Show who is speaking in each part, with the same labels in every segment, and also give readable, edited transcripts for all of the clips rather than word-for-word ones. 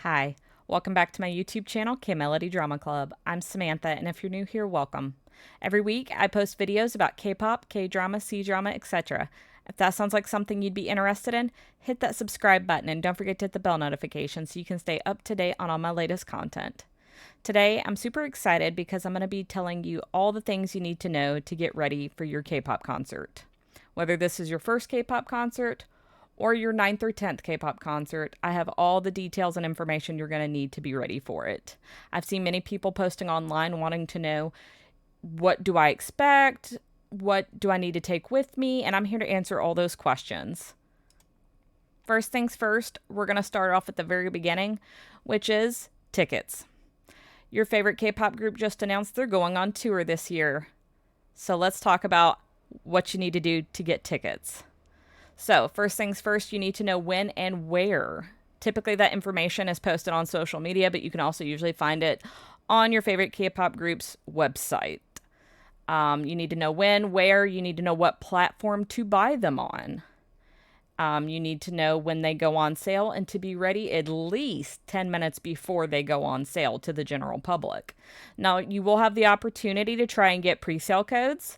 Speaker 1: Hi, welcome back to my YouTube channel, K-Melody Drama Club. I'm Samantha, and if you're new here, welcome. Every week, I post videos about K-pop, K-drama, C-drama, etc. If that sounds like something you'd be interested in, hit that subscribe button and don't forget to hit the bell notification so you can stay up to date on all my latest content. Today, I'm super excited because I'm going to be telling you all the things you need to know to get ready for your K-pop concert. Whether this is your first K-pop concert or your 9th or 10th K-pop concert, I have all the details and information you're going to need to be ready for it. I've seen many people posting online wanting to know, what do I expect? What do I need to take with me? And I'm here to answer all those questions. First things first, we're going to start off at the very beginning, which is tickets. Your favorite K-pop group just announced they're going on tour this year. So let's talk about what you need to do to get tickets. So, first things first, you need to know when and where. Typically, that information is posted on social media, but you can also usually find it on your favorite K-pop group's website. You need to know when, where, you need to know what platform to buy them on. You need to know when they go on sale and to be ready at least 10 minutes before they go on sale to the general public. Now, you will have the opportunity to try and get pre-sale codes.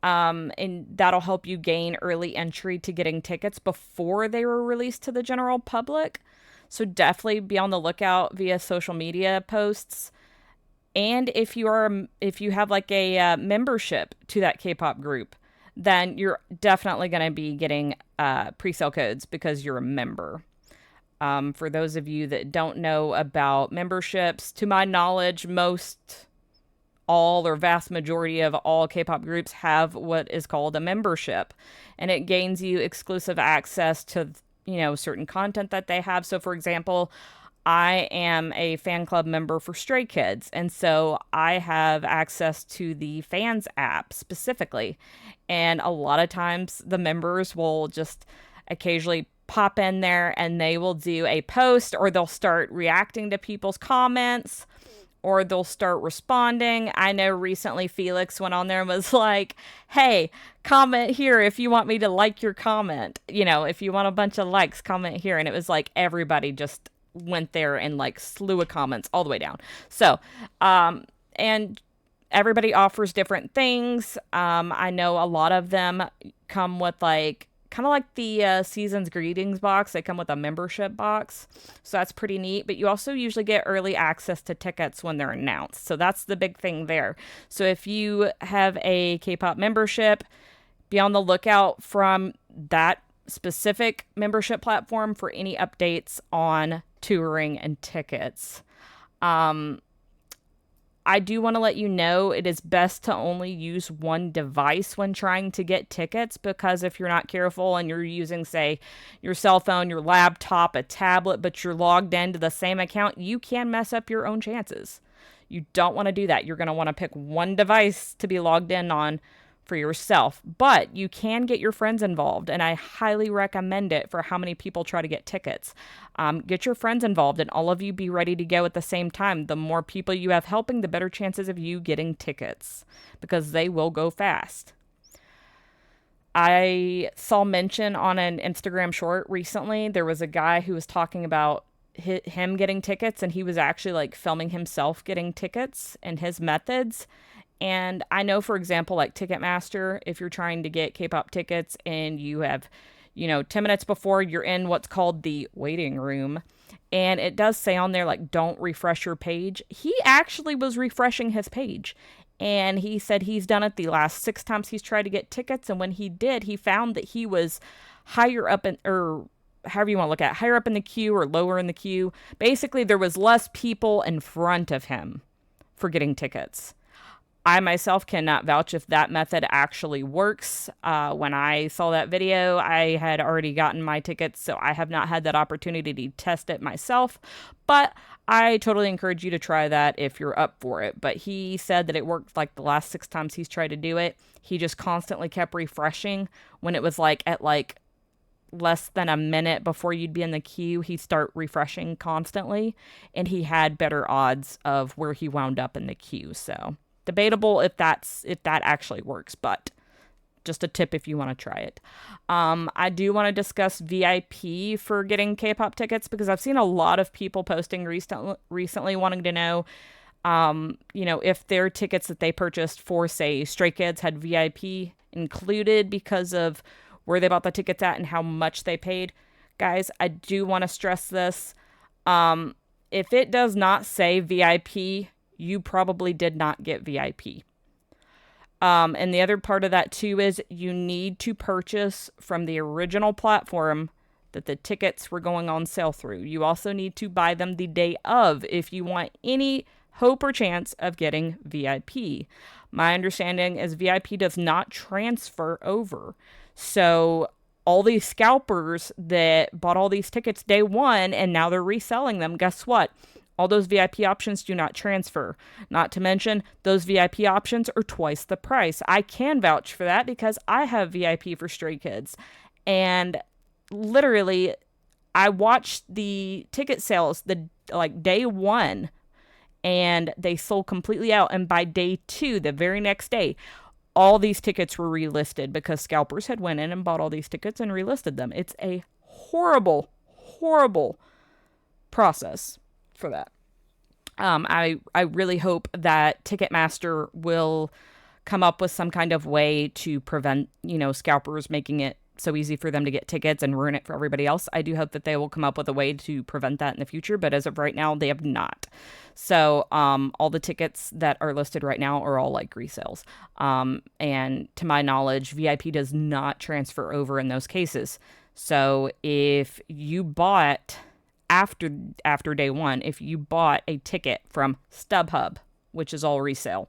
Speaker 1: And that'll help you gain early entry to getting tickets before they were released to the general public. So definitely be on the lookout via social media posts. And if you have like a membership to that K-pop group, then you're definitely going to be getting pre-sale codes because you're a member. For those of you that don't know about memberships, to my knowledge, all or vast majority of all K-pop groups have what is called a membership, and it gains you exclusive access to, certain content that they have. So for example, I am a fan club member for Stray Kids, and so I have access to the fans app specifically, and a lot of times the members will just occasionally pop in there and they will do a post, or they'll start reacting to people's comments, or they'll start responding. I know recently Felix went on there and was like, hey, comment here if you want me to like your comment. If you want a bunch of likes, comment here. And it was like everybody just went there and like slew of comments all the way down. So, and everybody offers different things. I know a lot of them come with kind of like the season's greetings box. They come with a membership box, so that's pretty neat. But you also usually get early access to tickets when they're announced, so that's the big thing there. So if you have a K-pop membership, be on the lookout from that specific membership platform for any updates on touring and tickets. I do want to let you know it is best to only use one device when trying to get tickets, because if you're not careful and you're using, say, your cell phone, your laptop, a tablet, but you're logged into the same account, you can mess up your own chances. You don't want to do that. You're going to want to pick one device to be logged in on for yourself, but you can get your friends involved, and I highly recommend it for how many people try to get tickets. Get your friends involved, and all of you be ready to go at the same time. The more people you have helping, the better chances of you getting tickets, because they will go fast. I saw mention on an Instagram short recently, there was a guy who was talking about him getting tickets, and he was actually like filming himself getting tickets and his methods. And I know, for example, like Ticketmaster, if you're trying to get K-pop tickets and you have, 10 minutes before, you're in what's called the waiting room. And it does say on there, like, don't refresh your page. He actually was refreshing his page. And he said he's done it the last 6 times he's tried to get tickets. And when he did, he found that he was higher up or however you want to look at it, higher up in the queue or lower in the queue. Basically, there was less people in front of him for getting tickets. I myself cannot vouch if that method actually works. When I saw that video, I had already gotten my tickets, so I have not had that opportunity to test it myself. But I totally encourage you to try that if you're up for it. But he said that it worked like the last 6 times he's tried to do it. He just constantly kept refreshing. When it was like at like less than a minute before you'd be in the queue, he'd start refreshing constantly, and he had better odds of where he wound up in the queue. So debatable if that actually works, but Just a tip if you want to try it. I do want to discuss VIP for getting K-pop tickets because I've seen a lot of people posting recently wanting to know, if their tickets that they purchased for, say, Stray Kids had VIP included because of where they bought the tickets at and how much they paid. Guys, I do want to stress this. If it does not say VIP, you probably did not get VIP. And the other part of that too is you need to purchase from the original platform that the tickets were going on sale through. You also need to buy them the day of if you want any hope or chance of getting VIP. My understanding is VIP does not transfer over. So all these scalpers that bought all these tickets day one and now they're reselling them, guess what? All those VIP options do not transfer. Not to mention, those VIP options are twice the price. I can vouch for that because I have VIP for Stray Kids. And literally, I watched the ticket sales day one, and they sold completely out. And by day two, the very next day, all these tickets were relisted because scalpers had went in and bought all these tickets and relisted them. It's a horrible, horrible process for that. I really hope that Ticketmaster will come up with some kind of way to prevent, scalpers making it so easy for them to get tickets and ruin it for everybody else. I do hope that they will come up with a way to prevent that in the future, but as of right now, they have not. So, all the tickets that are listed right now are all like resales. And to my knowledge, VIP does not transfer over in those cases. So if you bought after day one, if you bought a ticket from StubHub, which is all resale,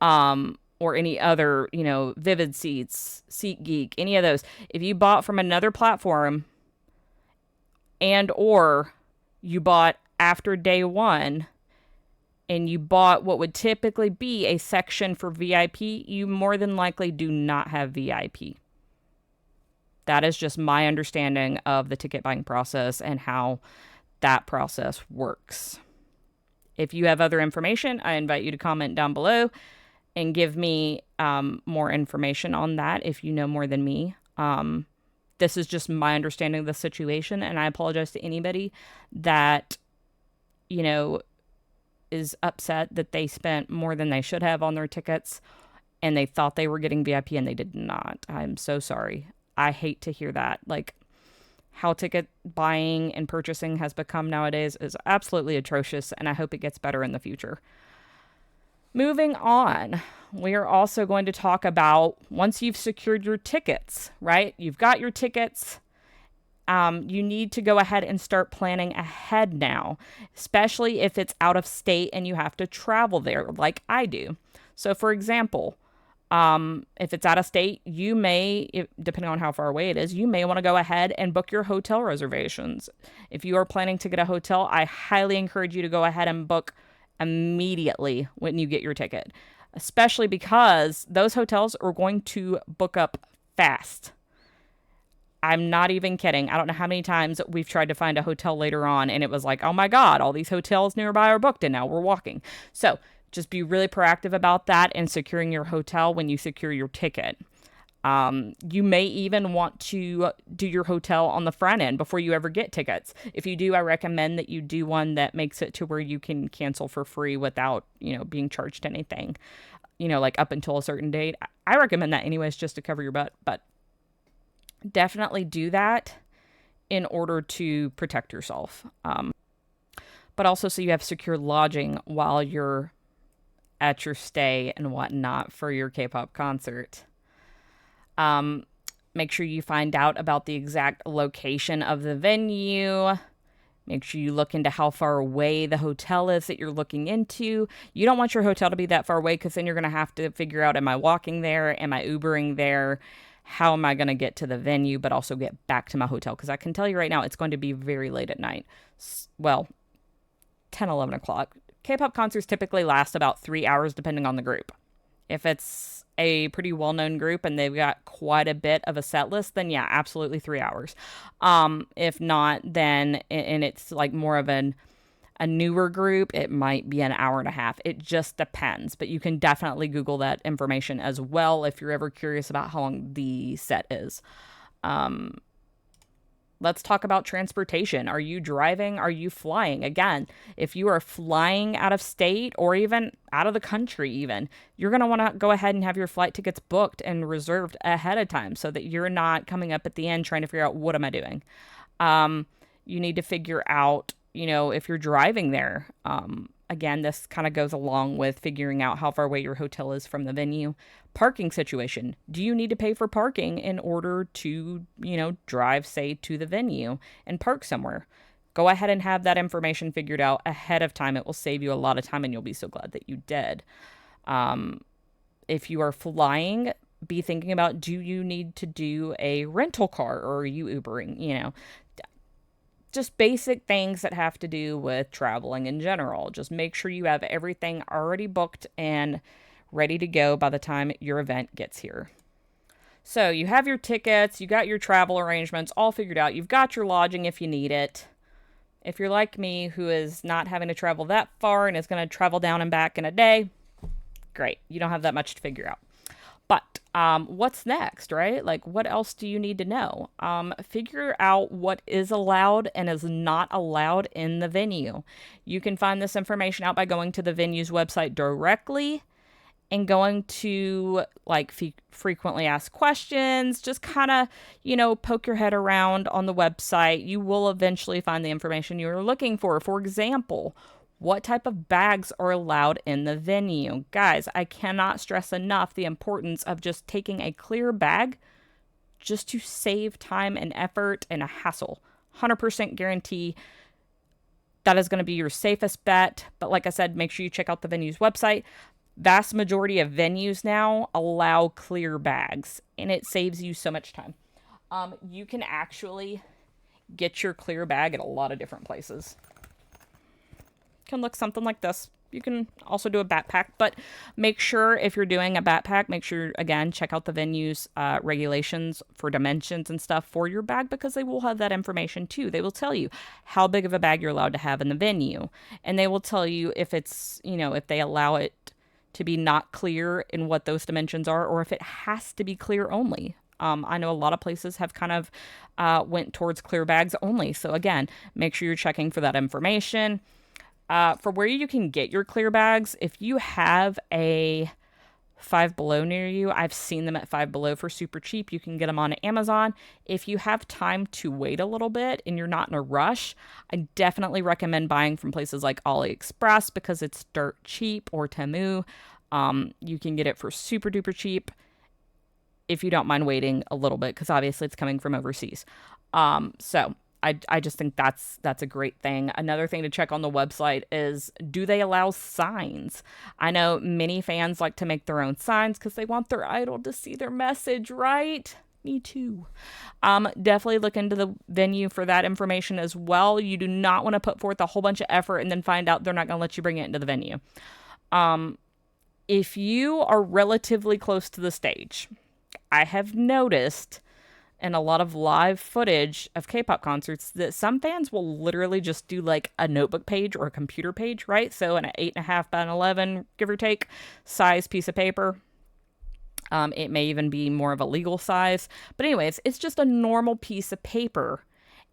Speaker 1: or any other, Vivid Seats, SeatGeek, any of those, if you bought from another platform and or you bought after day one and you bought what would typically be a section for VIP, you more than likely do not have VIP. That is just my understanding of the ticket buying process and how that process works. If you have other information, I invite you to comment down below and give me more information on that if you know more than me. This is just my understanding of the situation, and I apologize to anybody that, is upset that they spent more than they should have on their tickets and they thought they were getting VIP and they did not. I'm so sorry. I hate to hear that. How ticket buying and purchasing has become nowadays is absolutely atrocious, and I hope it gets better in the future. Moving on, we are also going to talk about once you've secured your tickets, right? You've got your tickets. You need to go ahead and start planning ahead now, especially if it's out of state and you have to travel there like I do. So, for example, if it's out of state, you may, depending on how far away it is, you may want to go ahead and book your hotel reservations. If you are planning to get a hotel, I highly encourage you to go ahead and book immediately when you get your ticket, especially because those hotels are going to book up fast. I'm not even kidding. I don't know how many times we've tried to find a hotel later on and it was like, oh my God, all these hotels nearby are booked and now we're walking. So just be really proactive about that and securing your hotel when you secure your ticket. You may even want to do your hotel on the front end before you ever get tickets. If you do, I recommend that you do one that makes it to where you can cancel for free without, being charged anything, like up until a certain date. I recommend that anyways, just to cover your butt, but definitely do that in order to protect yourself. But also so you have secure lodging while you're at your stay and whatnot for your K-pop concert. Make sure you find out about the exact location of the venue. Make sure you look into how far away the hotel is that you're looking into. You don't want your hotel to be that far away because then you're going to have to figure out, am I walking there? Am I Ubering there? How am I going to get to the venue, but also get back to my hotel? Because I can tell you right now, it's going to be very late at night. Well, 10, 11 o'clock. K-pop concerts typically last about 3 hours depending on the group. If it's a pretty well-known group and they've got quite a bit of a set list, then yeah, absolutely 3 hours. If not, then, and it's like more of A newer group, it might be an hour and a half. It just depends, but you can definitely Google that information as well if you're ever curious about how long the set is. Let's talk about transportation. Are you driving? Are you flying? Again, if you are flying out of state or even out of the country, even, you're going to want to go ahead and have your flight tickets booked and reserved ahead of time so that you're not coming up at the end trying to figure out, what am I doing? You need to figure out, if you're driving there. Again, this kind of goes along with figuring out how far away your hotel is from the venue. Parking situation. Do you need to pay for parking in order to, drive, say, to the venue and park somewhere? Go ahead and have that information figured out ahead of time. It will save you a lot of time and you'll be so glad that you did. If you are flying, be thinking about, do you need to do a rental car or are you Ubering? Just basic things that have to do with traveling in general. Just make sure you have everything already booked and ready to go by the time your event gets here. So you have your tickets, you got your travel arrangements all figured out. You've got your lodging if you need it. If you're like me, who is not having to travel that far and is going to travel down and back in a day, great. You don't have that much to figure out. But what's next, right? Like, what else do you need to know? Figure out what is allowed and is not allowed in the venue. You can find this information out by going to the venue's website directly and going to frequently asked questions. Just kind of, poke your head around on the website. You will eventually find the information you're looking for. For example, what type of bags are allowed in the venue? Guys, I cannot stress enough the importance of just taking a clear bag just to save time and effort and a hassle. 100% guarantee that is going to be your safest bet. But like I said, make sure you check out the venue's website. Vast majority of venues now allow clear bags, and it saves you so much time. You can actually get your clear bag at a lot of different places. Can look something like this. You can also do a backpack, but make sure if you're doing a backpack, make sure, again, check out the venue's regulations for dimensions and stuff for your bag, because they will have that information too. They will tell you how big of a bag you're allowed to have in the venue, and they will tell you if it's, if they allow it to be not clear in what those dimensions are, or if it has to be clear only. I know a lot of places have kind of went towards clear bags only. So again, make sure you're checking for that information. For where you can get your clear bags, if you have a Five Below near you, I've seen them at Five Below for super cheap. You can get them on Amazon. If you have time to wait a little bit and you're not in a rush, I definitely recommend buying from places like AliExpress because it's dirt cheap, or Temu. You can get it for super duper cheap if you don't mind waiting a little bit, because obviously it's coming from overseas. So I just think that's a great thing. Another thing to check on the website is, do they allow signs? I know many fans like to make their own signs because they want their idol to see their message, right? Me too. Definitely look into the venue for that information as well. You do not want to put forth a whole bunch of effort and then find out they're not going to let you bring it into the venue. If you are relatively close to the stage, I have noticed in a lot of live footage of K-pop concerts that some fans will literally just do like a notebook page or a computer page, right? So an 8.5 by 11, give or take, size piece of paper. It may even be more of a legal size. But anyways, it's just a normal piece of paper.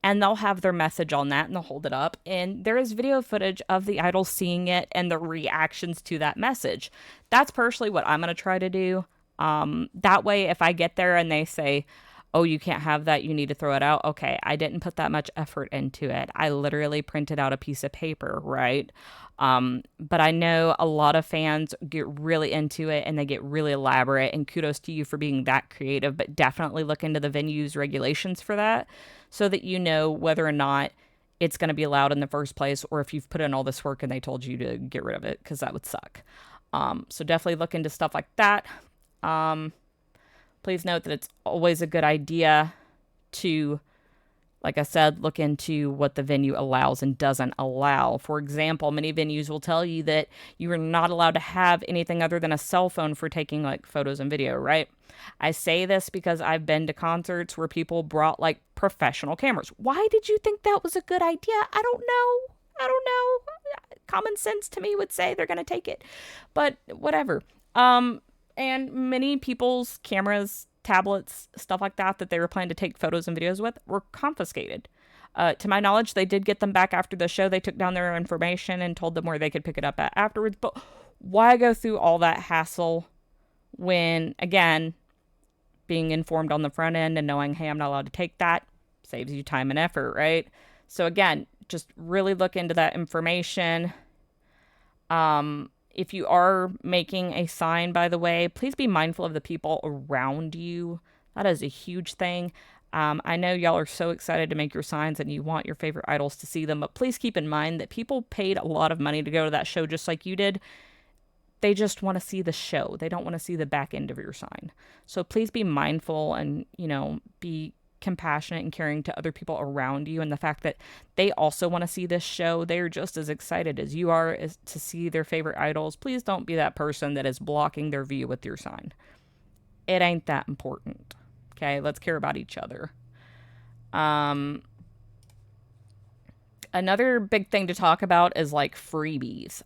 Speaker 1: And they'll have their message on that and they'll hold it up. And there is video footage of the idol seeing it and the reactions to that message. That's personally what I'm going to try to do. That way, if I get there and they say, oh, you can't have that, you need to throw it out. Okay, I didn't put that much effort into it. I literally printed out a piece of paper, right? But I know a lot of fans get really into it and they get really elaborate, and kudos to you for being that creative, but definitely look into the venue's regulations for that so that you know whether or not it's going to be allowed in the first place, or if you've put in all this work and they told you to get rid of it, because that would suck. So definitely look into stuff like that. Please note that it's always a good idea to, like I said, look into what the venue allows and doesn't allow. For example, many venues will tell you that you are not allowed to have anything other than a cell phone for taking like photos and video, right? I say this because I've been to concerts where people brought like professional cameras. Why did you think that was a good idea? I don't know. common sense to me would say they're going to take it. But whatever. And many people's cameras, tablets, stuff like that they were planning to take photos and videos with were confiscated. To my knowledge, they did get them back after the show. They took down their information and told them where they could pick it up at afterwards. But why go through all that hassle when, again, being informed on the front end and knowing, hey, I'm not allowed to take that, saves you time and effort, right? So again, just really look into that information. If you are making a sign, by the way, please be mindful of the people around you. That is a huge thing. I know y'all are so excited to make your signs and you want your favorite idols to see them, but please keep in mind that people paid a lot of money to go to that show just like you did. They just want to see the show. They don't want to see the back end of your sign. So please be mindful and, be compassionate and caring to other people around you, and the fact that they also want to see this show. They're just as excited as you are to see their favorite idols. Please don't be that person that is blocking their view with your sign. It ain't that important. Okay, let's care about each other. Another big thing to talk about is like freebies.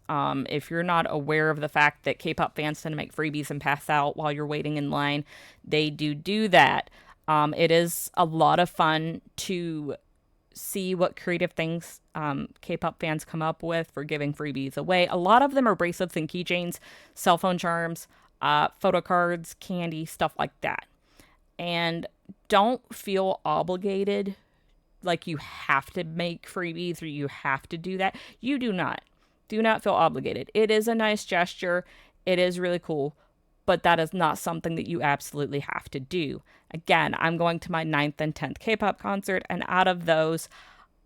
Speaker 1: If you're not aware of the fact that K-pop fans tend to make freebies and pass out while you're waiting in line, they do that. It is a lot of fun to see what creative things K-pop fans come up with for giving freebies away. A lot of them are bracelets and keychains, cell phone charms, photo cards, candy, stuff like that. And don't feel obligated like you have to make freebies or you have to do that. You do not. Do not feel obligated. It is a nice gesture. It is really cool. But that is not something that you absolutely have to do. Again, I'm going to my 9th and 10th K-pop concert, and out of those,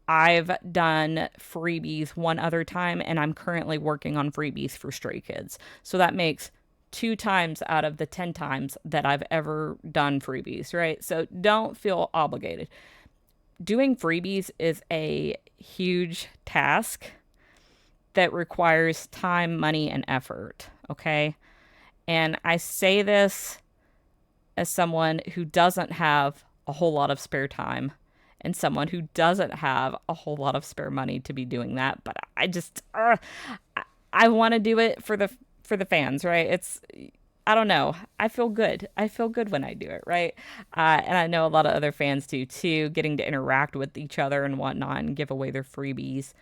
Speaker 1: I've done freebies one other time, and I'm currently working on freebies for Stray Kids. So that makes 2 times out of the 10 times that I've ever done freebies, right? So don't feel obligated. Doing freebies is a huge task that requires time, money, and effort, okay? And I say this as someone who doesn't have a whole lot of spare time and someone who doesn't have a whole lot of spare money to be doing that. But I just, I want to do it for the fans, right? I don't know. I feel good. I feel good when I do it, right? And I know a lot of other fans do too, getting to interact with each other and whatnot and give away their freebies.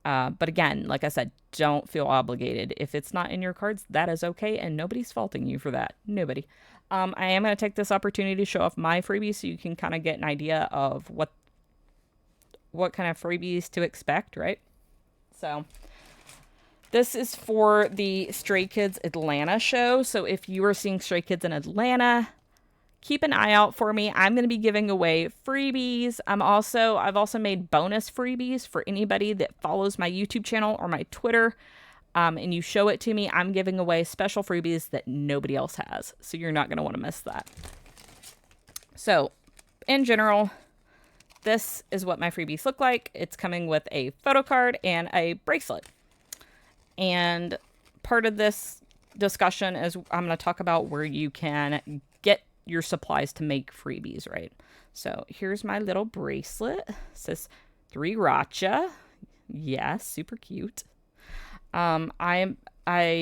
Speaker 1: But again, like I said, don't feel obligated. If it's not in your cards, that is okay, and nobody's faulting you for that. Nobody. I am going to take this opportunity to show off my freebies so you can kind of get an idea of what kind of freebies to expect, right? So this is for the Stray Kids Atlanta show. So if you are seeing Stray Kids in Atlanta, keep an eye out for me. I'm going to be giving away freebies. I've also made bonus freebies for anybody that follows my YouTube channel or my Twitter. And you show it to me. I'm giving away special freebies that nobody else has. So you're not going to want to miss that. So in general, this is what my freebies look like. It's coming with a photo card and a bracelet. And part of this discussion is I'm going to talk about where you can get your supplies to make freebies, right? So here's my little bracelet. It says 3 Racha. Yes, super cute. I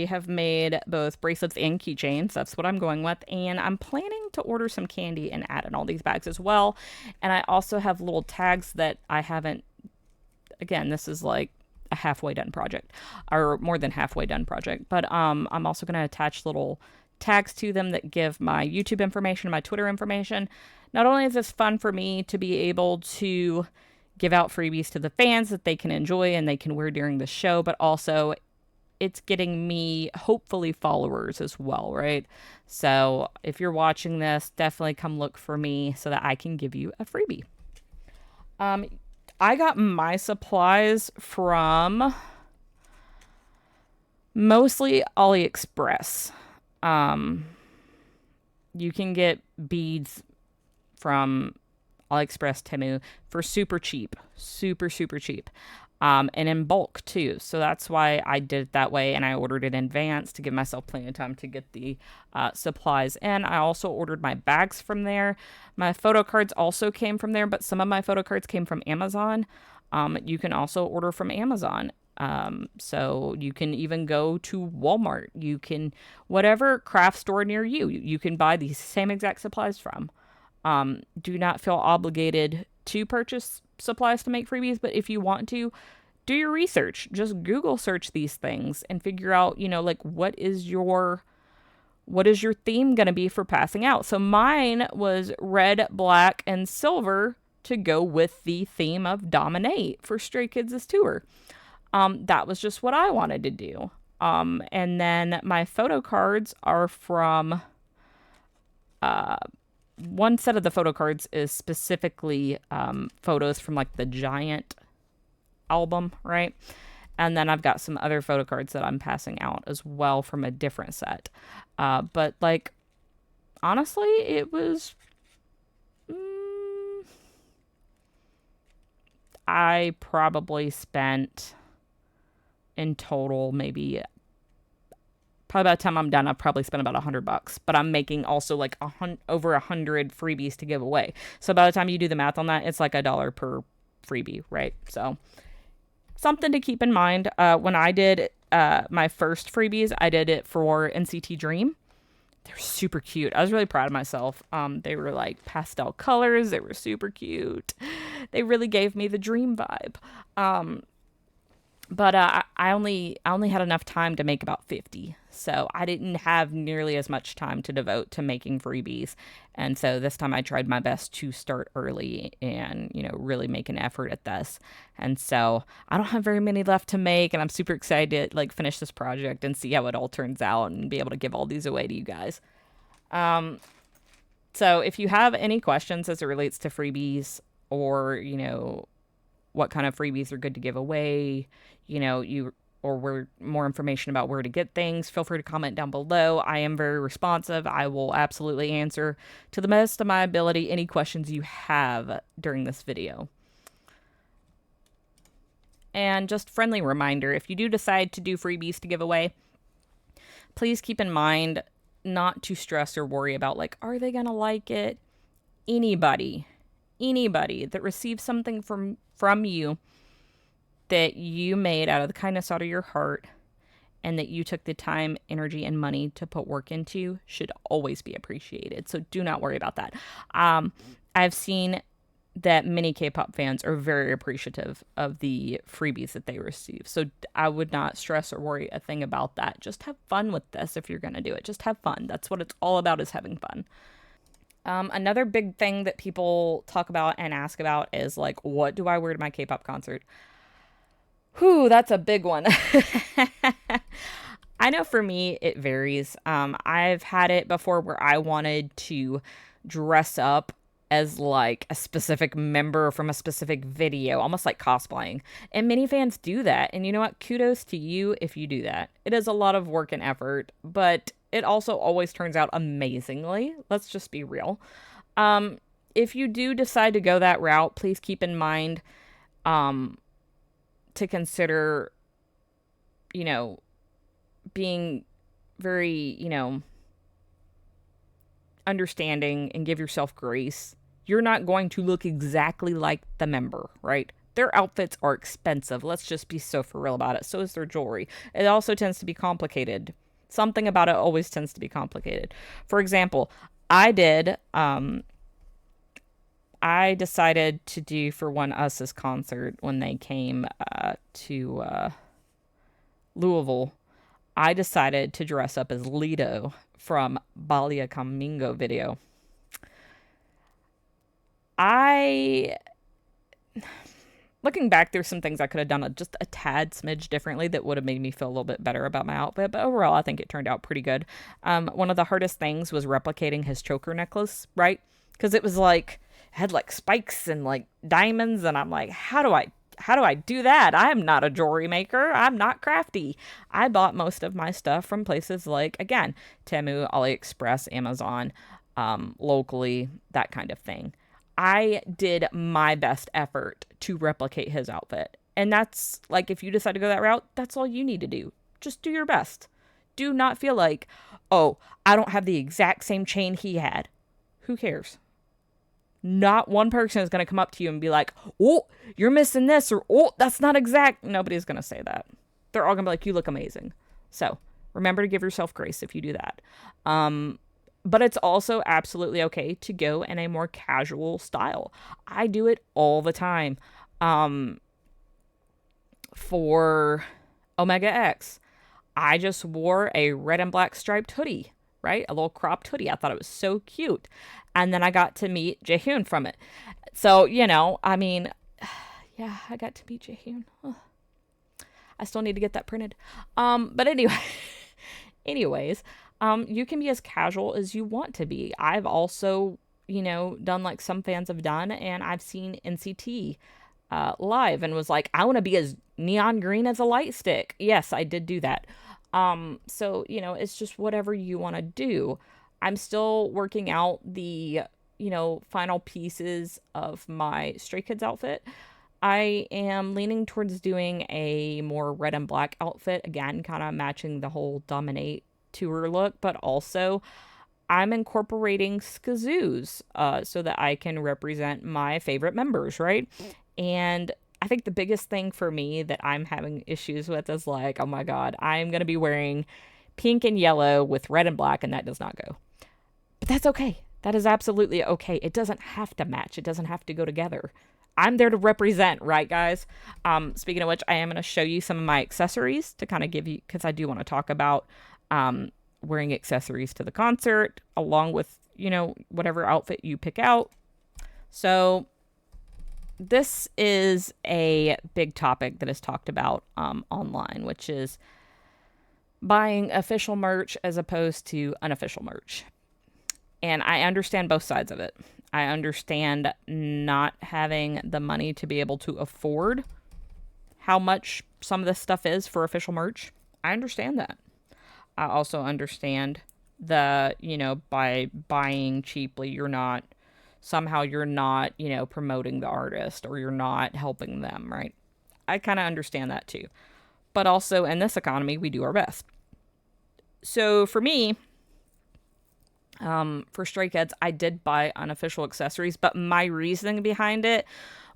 Speaker 1: have made both bracelets and keychains. That's what I'm going with. And I'm planning to order some candy and add in all these bags as well. And I also have little tags that I haven't, again, this is like a halfway done project, or more than halfway done project. But I'm also going to attach little tags to them that give my YouTube information, my Twitter information. Not only is this fun for me to be able to give out freebies to the fans that they can enjoy and they can wear during the show, but also it's getting me hopefully followers as well, right? So if you're watching this, definitely come look for me so that I can give you a freebie. I got my supplies from mostly AliExpress. You can get beads from AliExpress, Temu for super cheap, super cheap, and in bulk too. So that's why I did it that way, and I ordered it in advance to give myself plenty of time to get the supplies. And I also ordered my bags from there. My photo cards also came from there, but some of my photo cards came from Amazon. You can also order from Amazon. So you can even go to Walmart. You can, whatever craft store near you, you can buy these same exact supplies from. Do not feel obligated to purchase supplies to make freebies, but if you want to, do your research. Just Google search these things and figure out, like what is your theme going to be for passing out. So mine was red, black, and silver to go with the theme of Dominate for Stray Kids' tour. That was just what I wanted to do. And then my photo cards are from one set of the photo cards is specifically photos from like the Giant album, right? And then I've got some other photo cards that I'm passing out as well from a different set. But like, honestly, it was. I probably spent in total maybe. Probably by the time I'm done, I've probably spent about $100. But I'm making also like over 100 freebies to give away. So by the time you do the math on that, it's like $1 per freebie, right? So something to keep in mind. When I did my first freebies, I did it for NCT Dream. They're super cute. I was really proud of myself. They were like pastel colors. They were super cute. They really gave me the dream vibe. But I only had enough time to make about 50. So I didn't have nearly as much time to devote to making freebies. And so this time I tried my best to start early and, really make an effort at this. And so I don't have very many left to make, and I'm super excited to like finish this project and see how it all turns out and be able to give all these away to you guys. So if you have any questions as it relates to freebies or, what kind of freebies are good to give away, or where more information about where to get things, feel free to comment down below. I am very responsive. I will absolutely answer to the best of my ability any questions you have during this video. And just friendly reminder, if you do decide to do freebies to give away, please keep in mind not to stress or worry about like, are they going to like it? Anybody that receives something from you that you made out of the kindness out of your heart and that you took the time, energy, and money to put work into should always be appreciated. So do not worry about that. I've seen that many K-pop fans are very appreciative of the freebies that they receive. So I would not stress or worry a thing about that. Just have fun with this if you're going to do it. Just have fun. That's what it's all about, is having fun. Another big thing that people talk about and ask about is like, what do I wear to my K-pop concert? Whew, that's a big one. I know for me, it varies. I've had it before where I wanted to dress up as like a specific member from a specific video, almost like cosplaying. And many fans do that. And you know what? Kudos to you if you do that. It is a lot of work and effort, but it also always turns out amazingly. Let's just be real. If you do decide to go that route, please keep in mind to consider, being very, understanding and give yourself grace. You're not going to look exactly like the member, right? Their outfits are expensive. Let's just be so for real about it. So is their jewelry. It also tends to be complicated. Something about it always tends to be complicated. For example, I decided to do for One Us's concert when they came to Louisville. I decided to dress up as Lido from Balia Camingo video. Looking back, there's some things I could have done just a tad smidge differently that would have made me feel a little bit better about my outfit, but overall, I think it turned out pretty good. One of the hardest things was replicating his choker necklace, right? Because it was like, had like spikes and like diamonds, and I'm like, how do I do that? I'm not a jewelry maker. I'm not crafty. I bought most of my stuff from places like, again, Temu, AliExpress, Amazon, locally, that kind of thing. I did my best effort to replicate his outfit. And that's like, if you decide to go that route, that's all you need to do. Just do your best. Do not feel like, oh, I don't have the exact same chain he had. Who cares? Not one person is going to come up to you and be like, oh, you're missing this, or oh, that's not exact. Nobody's going to say that. They're all going to be like, you look amazing. So remember to give yourself grace if you do that. But it's also absolutely okay to go in a more casual style. I do it all the time. For Omega X, I just wore a red and black striped hoodie, right? A little cropped hoodie. I thought it was so cute. And then I got to meet Jaehoon from it. So, I mean, yeah, I got to meet Jaehoon. Oh, I still need to get that printed. But anyway, anyways, you can be as casual as you want to be. I've also, done like some fans have done, and I've seen NCT live and was like, I want to be as neon green as a light stick. Yes, I did do that. So, it's just whatever you want to do. I'm still working out the, final pieces of my Stray Kids outfit. I am leaning towards doing a more red and black outfit, again, kind of matching the whole Dominate tour look, but also I'm incorporating skazoos so that I can represent my favorite members, right? And I think the biggest thing for me that I'm having issues with is like, oh my God, I'm going to be wearing pink and yellow with red and black, and that does not go. But that's okay. That is absolutely okay. It doesn't have to match. It doesn't have to go together. I'm there to represent, right, guys? Speaking of which, I am going to show you some of my accessories to kind of give you, because I do want to talk about wearing accessories to the concert, along with, whatever outfit you pick out. So this is a big topic that is talked about online, which is buying official merch as opposed to unofficial merch. And I understand both sides of it. I understand not having the money to be able to afford how much some of this stuff is for official merch. I understand that. I also understand the, by buying cheaply, you're not promoting the artist, or you're not helping them, right? I kind of understand that too. But also in this economy, we do our best. So for me, for Stray Kids, I did buy unofficial accessories, but my reasoning behind it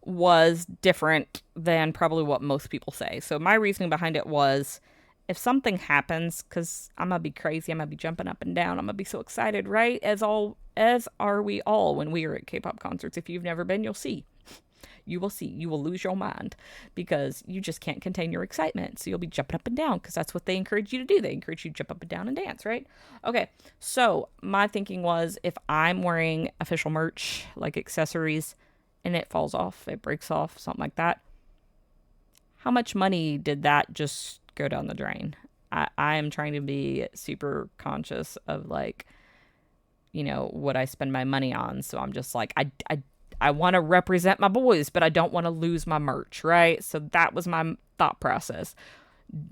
Speaker 1: was different than probably what most people say. So my reasoning behind it was, if something happens, because I'm gonna be crazy, I'm gonna be jumping up and down, I'm gonna be so excited, right? As are we all when we are at K-pop concerts. If you've never been, you'll see. You will see. You will lose your mind because you just can't contain your excitement. So you'll be jumping up and down because that's what they encourage you to do. They encourage you to jump up and down and dance, right? Okay, so my thinking was, if I'm wearing official merch, like accessories, and it falls off, it breaks off, something like that, how much money did that just go down the drain? I am trying to be super conscious of, like, what I spend my money on. So I'm just like, I want to represent my boys, but I don't want to lose my merch, right? So that was my thought process.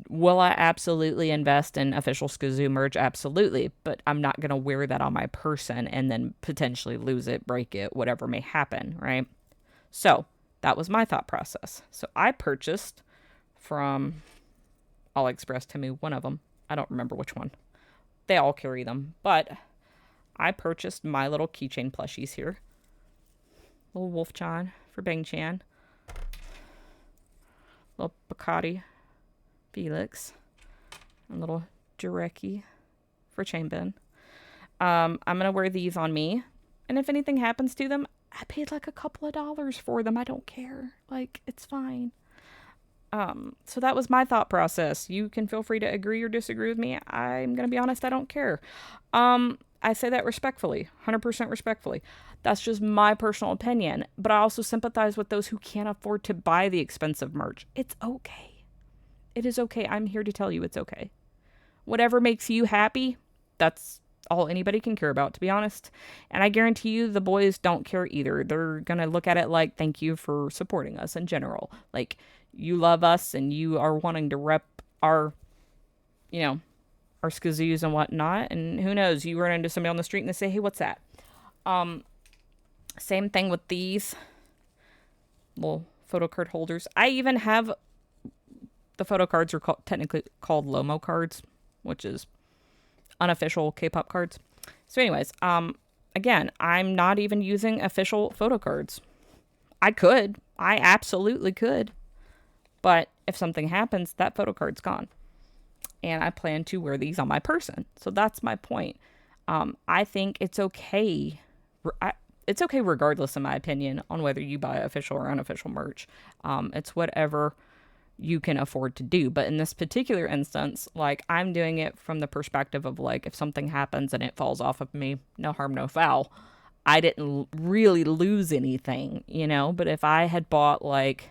Speaker 1: Will I absolutely invest in official Skazoo merch? Absolutely. But I'm not going to wear that on my person and then potentially lose it, break it, whatever may happen, right? So that was my thought process. So I purchased from AliExpress, Temu, one of them. I don't remember which one. They all carry them. But I purchased my little keychain plushies here. Little Wolf-chan for Bang-chan. Little Bacardi Felix. And little Jarecki for Changbin. I'm going to wear these on me. And if anything happens to them, I paid like a couple of dollars for them. I don't care. Like, it's fine. So that was my thought process. You can feel free to agree or disagree with me. I'm going to be honest, I don't care. I say that respectfully, 100% respectfully. That's just my personal opinion. But I also sympathize with those who can't afford to buy the expensive merch. It's okay. It is okay. I'm here to tell you it's okay. Whatever makes you happy, that's all anybody can care about, to be honest. And I guarantee you the boys don't care either. They're going to look at it like, thank you for supporting us in general. Like, you love us and you are wanting to rep our, our skazoos and whatnot. And who knows, you run into somebody on the street and they say, hey, what's that? Same thing with these little photo card holders. I even have, the photo cards are technically called Lomo cards, which is unofficial K-pop cards. So anyways, Again, I'm not even using official photo cards. I could. I absolutely could. But if something happens, that photo card's gone. And I plan to wear these on my person. So that's my point. I think it's okay. It's okay regardless, in my opinion, on whether you buy official or unofficial merch. It's whatever you can afford to do. But in this particular instance, like, I'm doing it from the perspective of, like, if something happens and it falls off of me, no harm, no foul. I didn't really lose anything, you know? But if I had bought, like,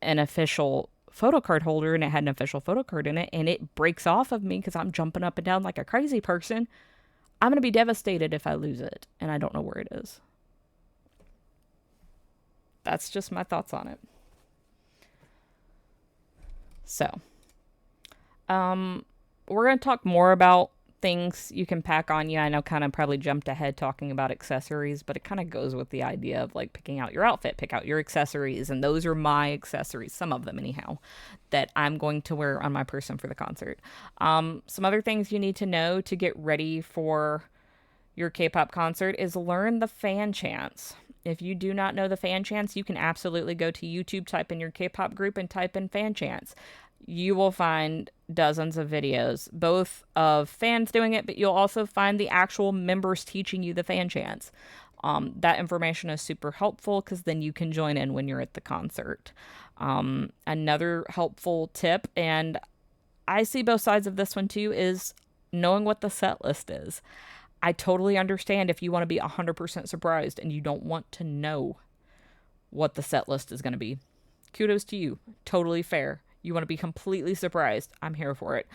Speaker 1: an official photo card holder and it had an official photo card in it and it breaks off of me because I'm jumping up and down like a crazy person, I'm going to be devastated if I lose it and I don't know where it is. That's just my thoughts on it. So, we're going to talk more about things you can pack on you. I know kind of probably jumped ahead talking about accessories, but it kind of goes with the idea of like picking out your outfit, pick out your accessories, and those are my accessories, some of them anyhow, that I'm going to wear on my person for the concert. Some other things you need to know to get ready for your K-pop concert is learn the fan chants. If you do not know the fan chants, you can absolutely go to YouTube, type in your K-pop group, and type in fan chants. You will find dozens of videos, both of fans doing it, but you'll also find the actual members teaching you the fan chants. That information is super helpful because then you can join in when you're at the concert. Another helpful tip, and I see both sides of this one too, is knowing what the set list is. I totally understand if you want to be 100% surprised and you don't want to know what the set list is going to be. Kudos to you. Totally fair. You want to be completely surprised. I'm here for it.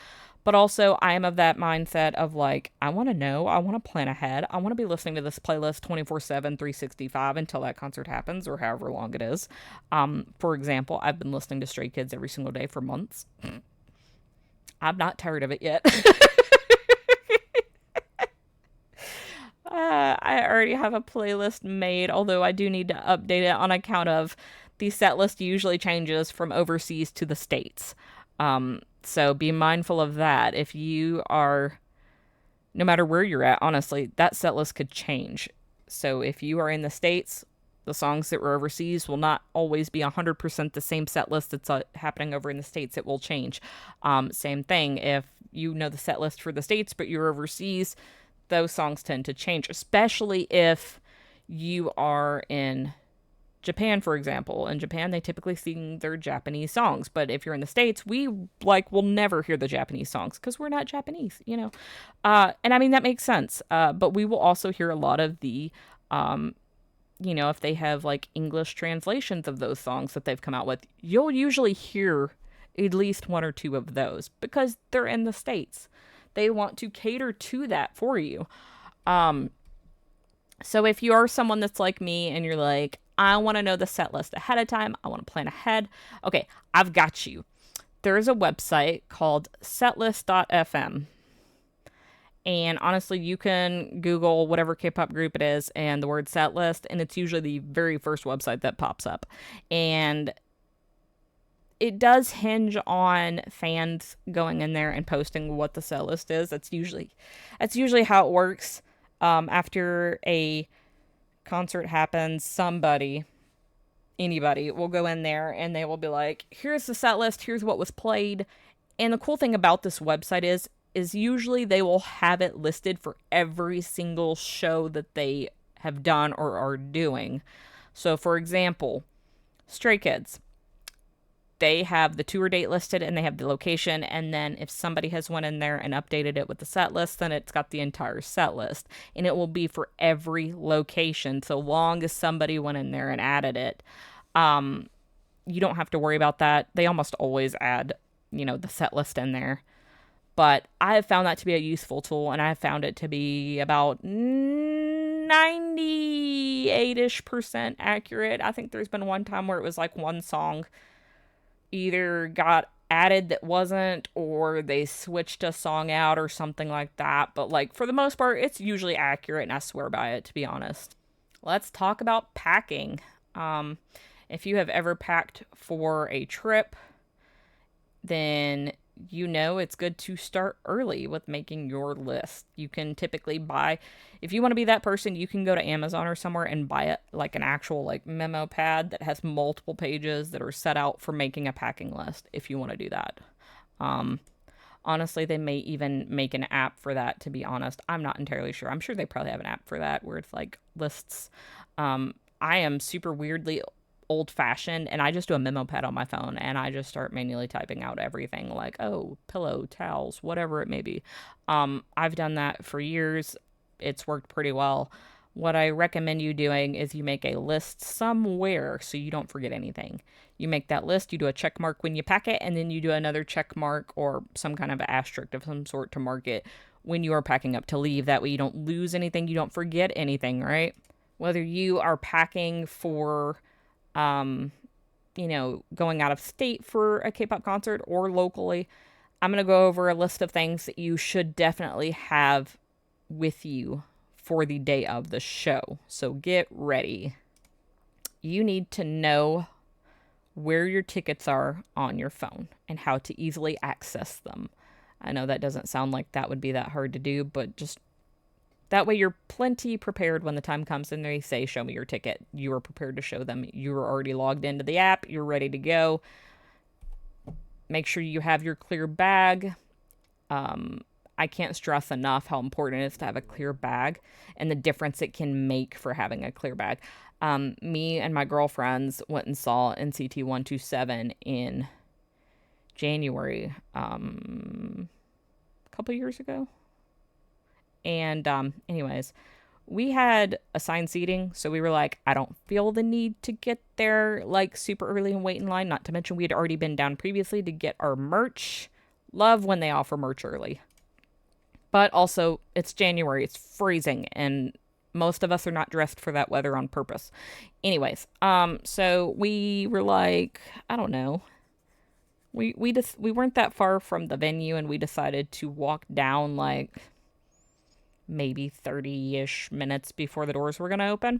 Speaker 1: But also, I am of that mindset of like, I want to know. I want to plan ahead. I want to be listening to this playlist 24/7, 365 until that concert happens or however long it is. For example, I've been listening to Stray Kids every single day for months. I'm not tired of it yet. I already have a playlist made, although I do need to update it on account of the set list usually changes from overseas to the States. So be mindful of that. If you are, no matter where you're at, honestly, that set list could change. So if you are in the States, the songs that were overseas will not always be 100% the same set list that's happening over in the States. It will change. Same thing. If you know the set list for the States, but you're overseas, those songs tend to change, especially if you are in Japan, for example. In Japan, they typically sing their Japanese songs, but if you're in the States, we like will never hear the Japanese songs because we're not Japanese, you know. And I mean that makes sense. But we will also hear a lot of the, if they have like English translations of those songs that they've come out with, you'll usually hear at least one or two of those because they're in the States. They want to cater to that for you. So if you are someone that's like me and you're like, I want to know the set list ahead of time, I want to plan ahead, okay, I've got you. There is a website called setlist.fm. And honestly, you can Google whatever K-pop group it is and the word set list, and it's usually the very first website that pops up. And it does hinge on fans going in there and posting what the set list is. That's usually how it works. After a concert happens, anybody will go in there and they will be like, here's the set list, here's what was played. And the cool thing about this website is usually they will have it listed for every single show that they have done or are doing. So for example, Stray Kids, they have the tour date listed and they have the location, and then if somebody has went in there and updated it with the set list, then it's got the entire set list, and it will be for every location so long as somebody went in there and added it. You don't have to worry about that. They almost always add, the set list in there. But I have found that to be a useful tool, and I have found it to be about 98-ish% accurate. I think there's been one time where it was like one song either got added that wasn't, or they switched a song out or something like that. But like for the most part, it's usually accurate, and I swear by it, to be honest. Let's talk about packing. If you have ever packed for a trip, then it's good to start early with making your list. You can typically buy, if you want to be that person, you can go to Amazon or somewhere and buy it like an actual like memo pad that has multiple pages that are set out for making a packing list if you want to do that. Um, Honestly, they may even make an app for that, to be honest. I'm not entirely sure. I'm sure they probably have an app for that where it's like lists. I am super weirdly old fashioned and I just do a memo pad on my phone and I just start manually typing out everything like, oh, pillow, towels, whatever it may be. I've done that for years. It's worked pretty well. What I recommend you doing is you make a list somewhere so you don't forget anything. You make that list, you do a check mark when you pack it, and then you do another check mark or some kind of asterisk of some sort to mark it when you are packing up to leave. That way you don't lose anything, you don't forget anything, right? Whether you are packing for, going out of state for a K pop concert or locally, I'm going to go over a list of things that you should definitely have with you for the day of the show. So get ready. You need to know where your tickets are on your phone and how to easily access them. I know that doesn't sound like that would be that hard to do, but just that way you're plenty prepared when the time comes and they say, show me your ticket. You are prepared to show them. You're already logged into the app. You're ready to go. Make sure you have your clear bag. I can't stress enough how important it is to have a clear bag and the difference it can make for having a clear bag. Me and my girlfriends went and saw NCT 127 in January, a couple years ago. And anyways, we had assigned seating, so we were like, I don't feel the need to get there like super early and wait in line. Not to mention we had already been down previously to get our merch. Love when they offer merch early. But also, it's January, it's freezing, and most of us are not dressed for that weather on purpose. Anyways, so we were like, I don't know. We weren't that far from the venue, and we decided to walk down like maybe 30-ish minutes before the doors were going to open.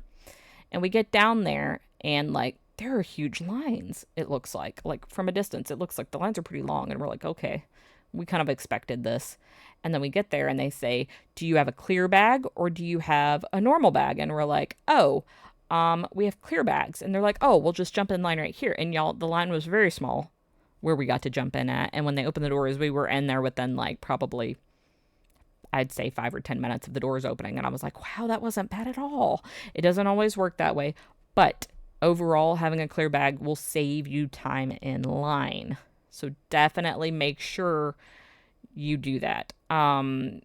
Speaker 1: And we get down there, and like there are huge lines, it looks like from a distance, it looks like the lines are pretty long, and we're like, okay, we kind of expected this. And then we get there and they say, do you have a clear bag or do you have a normal bag? And we're like, oh, we have clear bags. And they're like, oh, we'll just jump in line right here. And y'all, the line was very small where we got to jump in at. And when they opened the doors, we were in there within like probably, I'd say 5 or 10 minutes of the doors opening. And I was like, wow, that wasn't bad at all. It doesn't always work that way. But overall, having a clear bag will save you time in line. So definitely make sure you do that.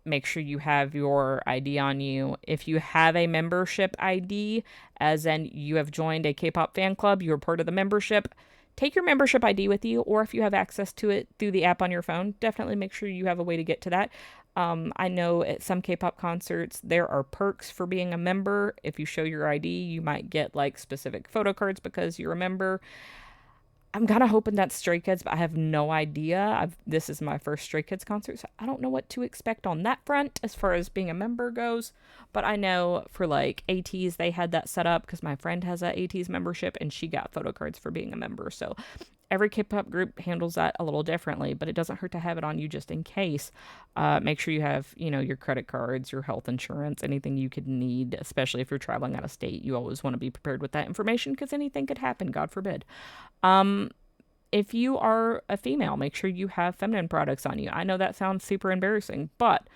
Speaker 1: Make sure you have your ID on you. If you have a membership ID, as in you have joined a K-pop fan club, you're part of the membership, take your membership ID with you, or if you have access to it through the app on your phone, definitely make sure you have a way to get to that. I know at some K-pop concerts, there are perks for being a member. If you show your ID, you might get like specific photo cards because you're a member. I'm kind of hoping that's Stray Kids, but I have no idea. This is my first Stray Kids concert, so I don't know what to expect on that front as far as being a member goes. But I know for like ATs, they had that set up because my friend has a ATs membership and she got photo cards for being a member. So every K-pop group handles that a little differently, but it doesn't hurt to have it on you just in case. Make sure you have, your credit cards, your health insurance, anything you could need, especially if you're traveling out of state. You always want to be prepared with that information because anything could happen, God forbid. If you are a female, make sure you have feminine products on you. I know that sounds super embarrassing, but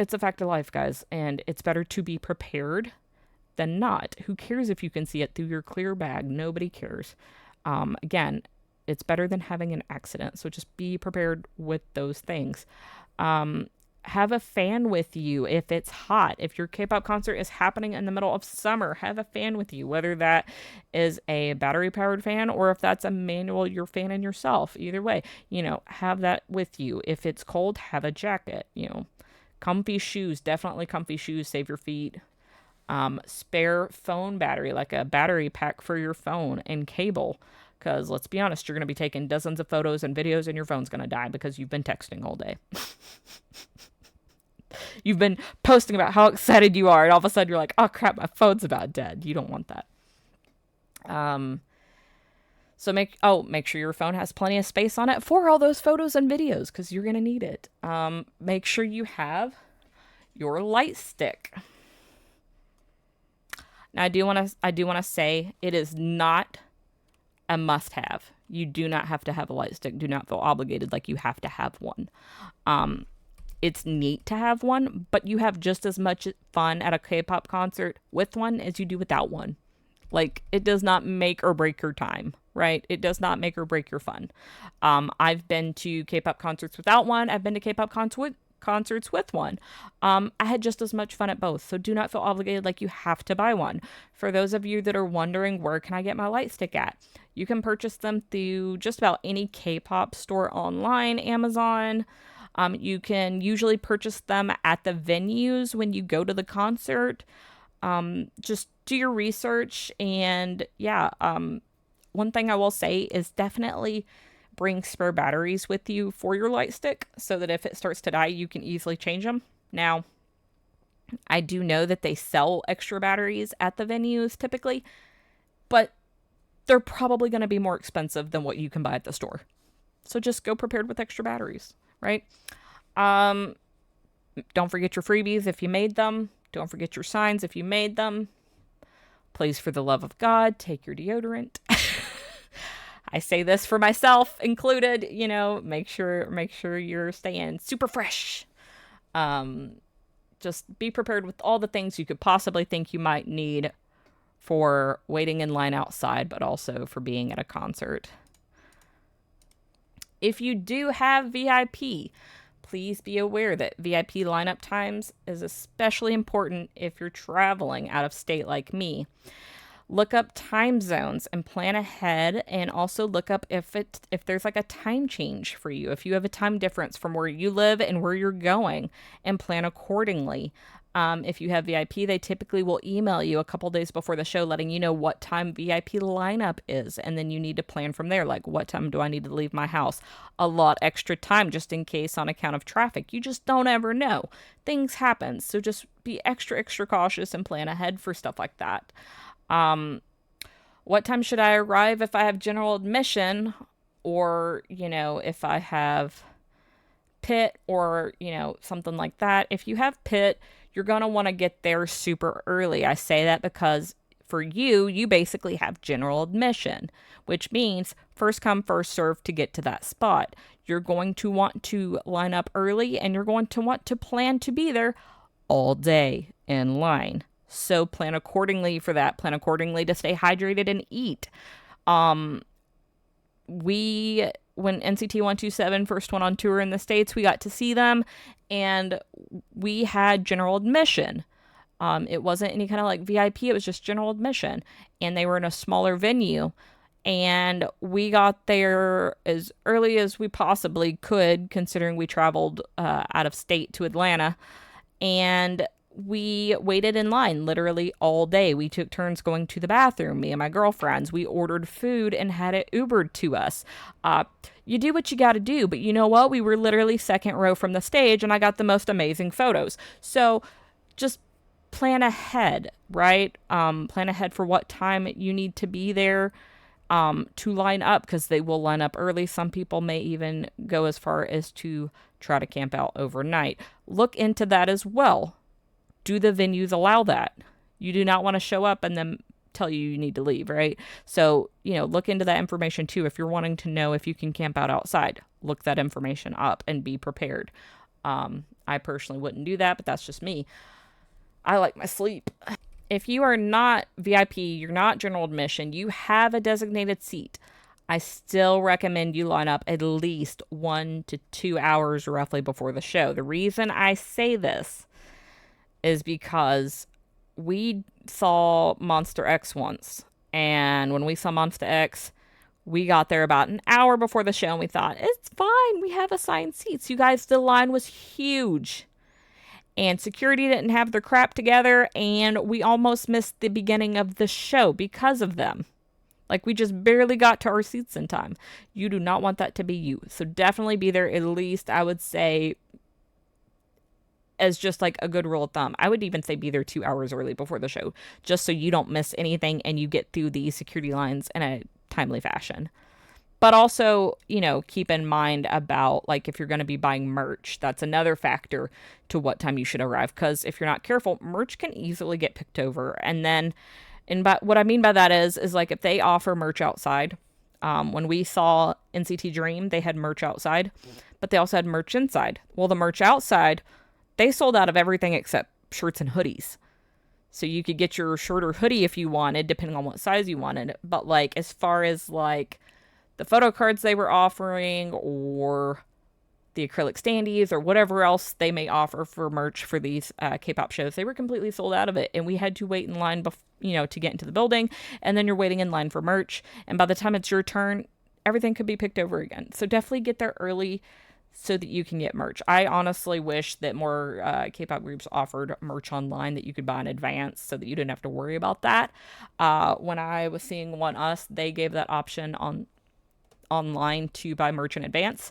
Speaker 1: it's a fact of life, guys, and it's better to be prepared than not. Who cares if you can see it through your clear bag? Nobody cares. Again, it's better than having an accident, so just be prepared with those things. Have a fan with you if it's hot. If your K-pop concert is happening in the middle of summer, have a fan with you, whether that is a battery-powered fan or if that's a manual, you're fanning yourself. Either way, have that with you. If it's cold, have a jacket, Comfy shoes, definitely comfy shoes, save your feet. Spare phone battery, like a battery pack for your phone and cable. Because let's be honest, you're going to be taking dozens of photos and videos and your phone's going to die because you've been texting all day. You've been posting about how excited you are, and all of a sudden you're like, oh crap, my phone's about dead. You don't want that. So make sure your phone has plenty of space on it for all those photos and videos because you're gonna need it. Make sure you have your light stick. Now I do wanna say it is not a must-have. You do not have to have a light stick. Do not feel obligated like you have to have one. It's neat to have one, but you have just as much fun at a K-pop concert with one as you do without one. Like, it does not make or break your time, right? It does not make or break your fun. I've been to K-pop concerts without one. I've been to K-pop concerts with one. I had just as much fun at both, so do not feel obligated like you have to buy one. For those of you that are wondering, where can I get my light stick at? You can purchase them through just about any K-pop store online, Amazon. You can usually purchase them at the venues when you go to the concert. Just do your research, and yeah, one thing I will say is definitely bring spare batteries with you for your light stick so that if it starts to die, you can easily change them. Now, I do know that they sell extra batteries at the venues typically, but they're probably going to be more expensive than what you can buy at the store. So just go prepared with extra batteries, right? Don't forget your freebies if you made them. Don't forget your signs if you made them. Please, for the love of God, take your deodorant. I say this for myself included, make sure you're staying super fresh. Just be prepared with all the things you could possibly think you might need for waiting in line outside, but also for being at a concert. If you do have VIP, please be aware that VIP lineup times is especially important if you're traveling out of state like me. Look up time zones and plan ahead, and also look up if there's like a time change for you, if you have a time difference from where you live and where you're going, and plan accordingly. If you have VIP, they typically will email you a couple days before the show letting you know what time VIP lineup is, and then you need to plan from there, like what time do I need to leave my house? A lot extra time just in case on account of traffic. You just don't ever know. Things happen, so just be extra cautious and plan ahead for stuff like that. What time should I arrive if I have general admission, or, if I have pit, or, something like that? If you have pit, you're going to want to get there super early. I say that because for you basically have general admission, which means first come, first serve to get to that spot. You're going to want to line up early, and you're going to want to plan to be there all day in line. So plan accordingly for that. Plan accordingly to stay hydrated and eat. When NCT 127 first went on tour in the States, we got to see them, and we had general admission. It wasn't any kind of like VIP, it was just general admission. And they were in a smaller venue. And we got there as early as we possibly could, considering we traveled out of state to Atlanta. And we waited in line literally all day. We took turns going to the bathroom, me and my girlfriends. We ordered food and had it Ubered to us. You do what you got to do, but you know what? We were literally second row from the stage, and I got the most amazing photos. So just plan ahead, right? Plan ahead for what time you need to be there to line up, because they will line up early. Some people may even go as far as to try to camp out overnight. Look into that as well. Do the venues allow that? You do not want to show up and then tell you need to leave, right? So, look into that information too. If you're wanting to know if you can camp out outside, look that information up and be prepared. I personally wouldn't do that, but that's just me. I like my sleep. If you are not VIP, you're not general admission, you have a designated seat, I still recommend you line up at least 1 to 2 hours roughly before the show. The reason I say this is because we saw Monster X once, and when we saw Monster X, we got there about an hour before the show, and we thought, it's fine, we have assigned seats. You guys, the line was huge, and security didn't have their crap together, and we almost missed the beginning of the show because of them. Like, we just barely got to our seats in time. You do not want that to be you. So definitely be there at least, I would say, as just like a good rule of thumb. I would even say be there 2 hours early before the show, just so you don't miss anything and you get through the security lines in a timely fashion. But also, keep in mind about like if you're going to be buying merch, that's another factor to what time you should arrive. Because if you're not careful, merch can easily get picked over. And then, what I mean by that is like if they offer merch outside, when we saw NCT Dream, they had merch outside, but they also had merch inside. Well, the merch outside, they sold out of everything except shirts and hoodies. So you could get your shirt or hoodie if you wanted, depending on what size you wanted. But like as far as like the photo cards they were offering or the acrylic standees or whatever else they may offer for merch for these K-pop shows, they were completely sold out of it. And we had to wait in line, to get into the building. And then you're waiting in line for merch. And by the time it's your turn, everything could be picked over again. So definitely get there early so that you can get merch. I honestly wish that more K-pop groups offered merch online that you could buy in advance so that you didn't have to worry about that. When I was seeing One Us, they gave that option online to buy merch in advance.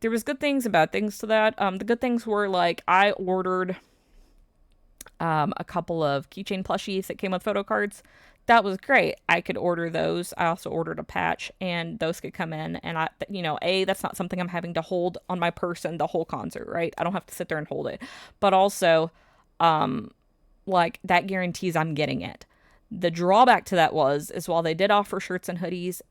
Speaker 1: There was good things and bad things to that. The good things were like I ordered a couple of keychain plushies that came with photo cards. That was great. I could order those. I also ordered a patch, and those could come in. And that's not something I'm having to hold on my person the whole concert, right? I don't have to sit there and hold it. But also, like that guarantees I'm getting it. The drawback to that is while they did offer shirts and hoodies,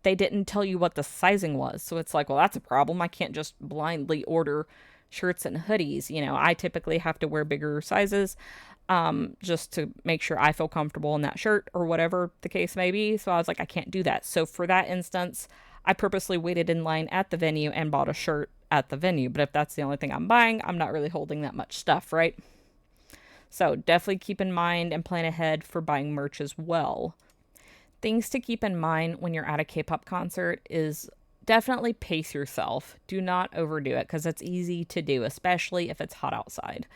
Speaker 1: they didn't tell you what the sizing was. So it's like, well, that's a problem. I can't just blindly order shirts and hoodies. I typically have to wear bigger sizes just to make sure I feel comfortable in that shirt or whatever the case may be. So I was like, I can't do that. So for that instance, I purposely waited in line at the venue and bought a shirt at the venue. But if that's the only thing I'm buying, I'm not really holding that much stuff, right? So definitely keep in mind and plan ahead for buying merch as well. Things to keep in mind when you're at a K-pop concert is definitely pace yourself. Do not overdo it because it's easy to do, especially if it's hot outside.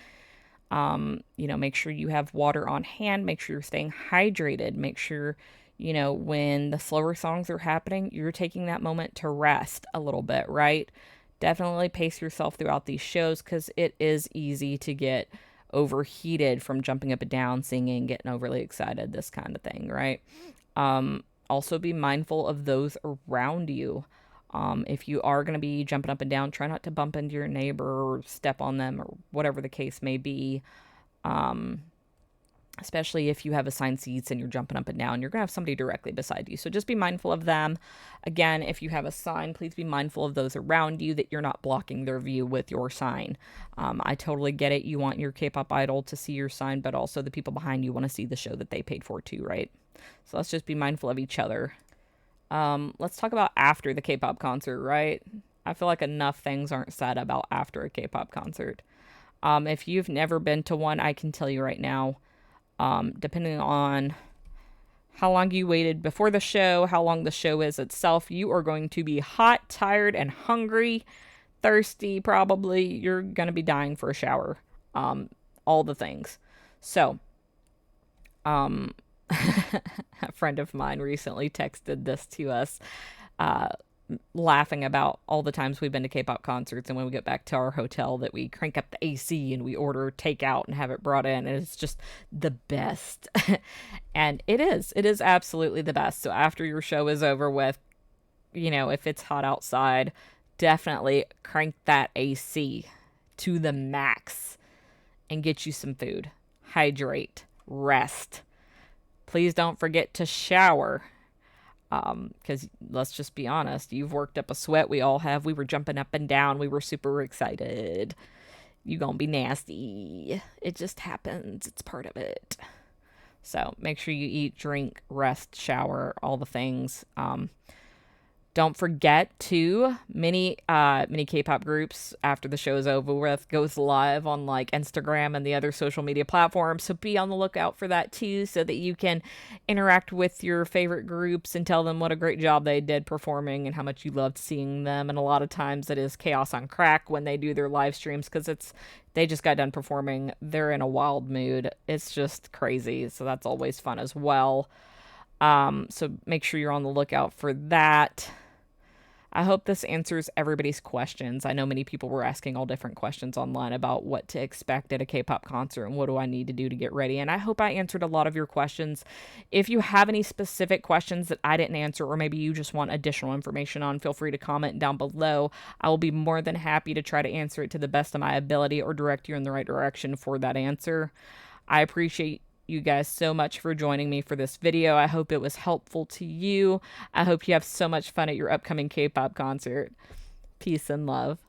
Speaker 1: Make sure you have water on hand. Make sure you're staying hydrated. Make sure, when the slower songs are happening, you're taking that moment to rest a little bit, right? Definitely pace yourself throughout these shows because it is easy to get overheated from jumping up and down, singing, getting overly excited, this kind of thing, right? Also be mindful of those around you. If you are going to be jumping up and down, try not to bump into your neighbor or step on them or whatever the case may be. Especially if you have assigned seats and you're jumping up and down, you're going to have somebody directly beside you. So just be mindful of them. Again, if you have a sign, please be mindful of those around you, that you're not blocking their view with your sign. I totally get it. You want your K-pop idol to see your sign, but also the people behind you want to see the show that they paid for too, right? So let's just be mindful of each other. Let's talk about after the K-pop concert, right? I feel like enough things aren't said about after a K-pop concert. If you've never been to one, I can tell you right now, depending on how long you waited before the show, how long the show is itself, you are going to be hot, tired, and hungry, thirsty, probably. You're going to be dying for a shower. All the things. So, a friend of mine recently texted this to us, laughing about all the times we've been to K-pop concerts, and when we get back to our hotel that we crank up the AC and we order takeout and have it brought in, and it's just the best. And it is absolutely the best. So after your show is over with, if it's hot outside, definitely crank that AC to the max and get you some food. Hydrate, rest. Please don't forget to shower. Because let's just be honest, you've worked up a sweat. We all have. We were jumping up and down. We were super excited. You gonna be nasty. It just happens. It's part of it. So make sure you eat, drink, rest, shower, all the things. Don't forget to many K-pop groups, after the show is over with, goes live on like Instagram and the other social media platforms. So be on the lookout for that too, so that you can interact with your favorite groups and tell them what a great job they did performing and how much you loved seeing them. And a lot of times it is chaos on crack when they do their live streams, because they just got done performing. They're in a wild mood. It's just crazy. So that's always fun as well. So make sure you're on the lookout for that. I hope this answers everybody's questions. I know many people were asking all different questions online about what to expect at a K-pop concert and what do I need to do to get ready. And I hope I answered a lot of your questions. If you have any specific questions that I didn't answer, or maybe you just want additional information on, feel free to comment down below. I will be more than happy to try to answer it to the best of my ability or direct you in the right direction for that answer. I appreciate you guys so much for joining me for this video. I hope it was helpful to you. I hope you have so much fun at your upcoming K-pop concert. Peace and love.